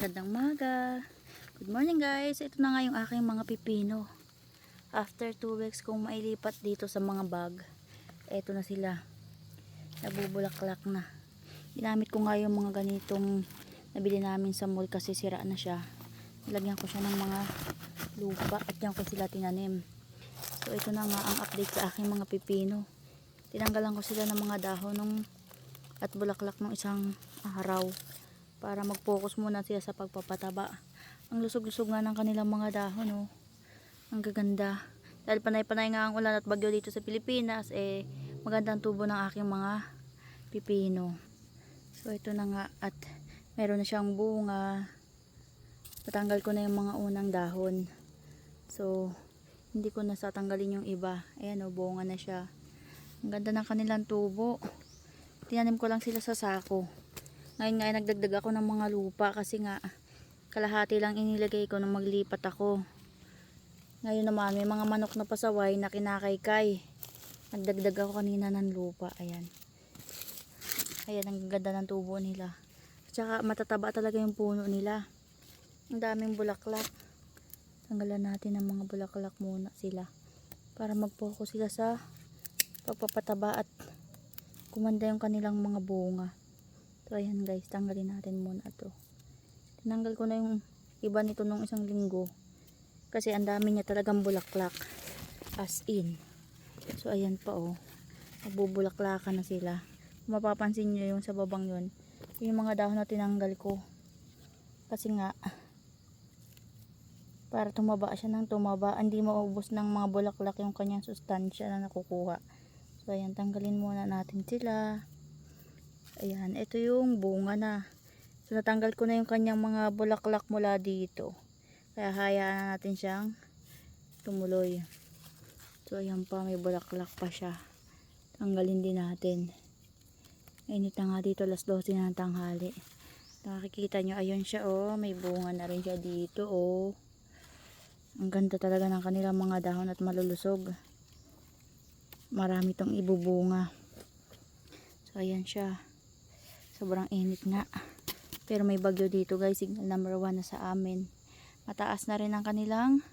Magandang umaga. Good morning guys. Ito na nga yung aking mga pipino. After 2 weeks kong mailipat dito sa mga bag, ito na sila. Nabubulaklak na. Ginamit ko nga yung mga ganitong nabili namin sa mall kasi sira na siya. Nilagyan ko siya ng mga lupa at yan ko sila tinanim. So ito na nga ang update sa aking mga pipino. Tinanggalan ko sila ng mga dahon at bulaklak ng isang araw para mag-focus muna sila sa pagpapataba. Ang lusog-lusog nga ng kanilang mga dahon, oh. Ang gaganda. Dahil panay-panay nga ang ulan at bagyo dito sa Pilipinas, magandang tubo ng aking mga pipino. So ito na nga at meron na siyang bunga. Patanggal ko na yung mga unang dahon. So hindi ko na satanggalin yung iba. Ayan, oh, bunga na siya. Ang ganda ng kanilang tubo. Tinanim ko lang sila sa sako. Ngayon nga nagdagdag ako ng mga lupa kasi nga kalahati lang inilagay ko nung maglipat ako. Ngayon naman may mga manok na pasaway na kinakaykay. Nagdagdag ako kanina ng lupa. Ayan. Ayan, ang ganda ng tubo nila. Tsaka matataba talaga yung puno nila. Ang daming bulaklak. Tanggalan natin ang mga bulaklak muna sila para mag-focus sila sa pagpapataba at kumanda yung kanilang mga bunga. So ayan guys, tanggalin natin muna ito. Tinanggal ko na yung iba nito nung isang linggo kasi ang dami niya talagang bulaklak as in. So ayan pa, oh, nagbubulaklakan na sila. Kung mapapansin nyo yung sa babang yun, yung mga dahon na tinanggal ko kasi nga para tumaba siya ng tumaba, hindi maubos ng mga bulaklak yung kanyang sustansya na nakukuha. So ayan, tanggalin muna natin sila. Ayan, ito yung bunga na. So natanggal ko na yung kanyang mga bulaklak mula dito. Kaya hayaan na natin siyang tumuloy. So ayan pa, may bulaklak pa siya. Tanggalin din natin. Init na nga dito, alas 12 na ng tanghali. Nakikita nyo, ayun siya, oh. May bunga na rin siya dito, oh. Ang ganda talaga ng kanilang mga dahon at malulusog. Marami tong ibubunga. So ayan siya. Sobrang init nga. Pero may bagyo dito guys. Signal number 1 na sa amin. Mataas na rin ang kanilang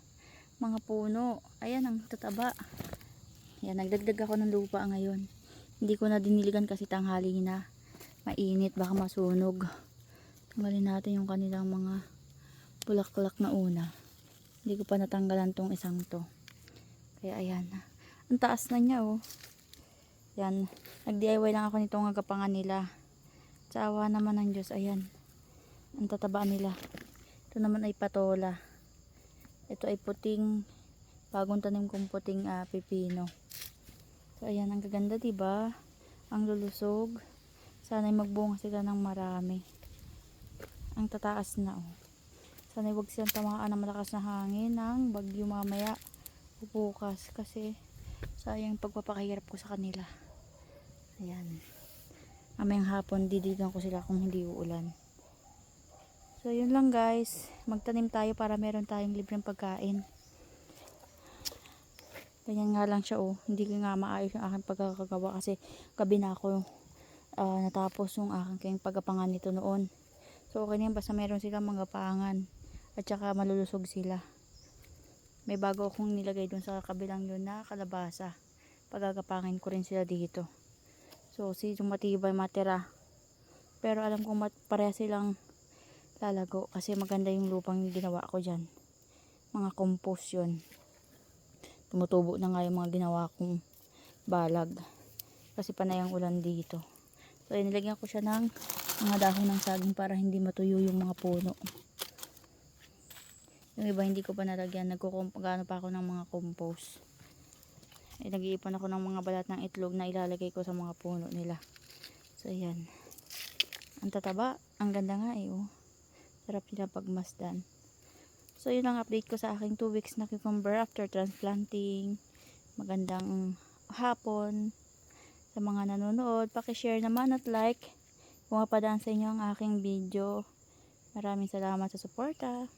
mga puno. Ayan, ang tataba. Ayan, nagdagdag ako ng lupa ngayon. Hindi ko na diniligan kasi tanghali na. Mainit, baka masunog. Tanggalin natin yung kanilang mga bulaklak na una. Hindi ko pa natanggalan tong isang to. Kaya ayan. Ang taas na niya, oh. Yan. Nag-DIY lang ako nitong agapangan nila. Sa awa naman ng Diyos, ayan. Ang tataba nila. Ito naman ay patola. Ito ay puting, bagong tanim kong puting pipino. So ayan, ang gaganda, diba? Ang lulusog. Sana'y magbunga sila ng marami. Ang tataas na, oh. Sana'y wag silang tamaan ng malakas na hangin ng bagyo mamaya o bukas kasi sayang pagpapakahirap ko sa kanila. Ayan. Mamayang hapon didigan ko sila kung hindi uulan. So yun lang guys, magtanim tayo para meron tayong libreng pagkain. Ganyan nga lang siya, oh. Hindi ko nga maayos yung aking pagkakagawa kasi gabi na ako natapos yung aking pagapangan nito noon. So okay na yun, basta meron silang mga pangan at saka malulusog sila. May bago akong nilagay dun sa kabilang yun na kalabasa. Pagagapangin ko rin sila dito. So, yung matibay matira. Pero alam kong pareha silang lalago kasi maganda yung lupang ginawa ko dyan. Mga compost yun. Tumutubo na nga yung mga ginawa kong balag. Kasi panay ang ulan dito. So, nilagyan ko siya ng mga dahon ng saging para hindi matuyo yung mga puno. Yung iba hindi ko pa nalagyan. Nagkukagano pa ako ng mga compost. Nag-iipon ako ng mga balat ng itlog na ilalagay ko sa mga puno nila. So ayan, ang tataba, ang ganda nga, oh. Sarap nila pagmasdan. So yun ang update ko sa aking 2 weeks na cucumber after transplanting. Magandang hapon sa mga nanonood. Paki-share naman at like kung mapadaan sa inyo ang aking video. Maraming salamat sa suporta.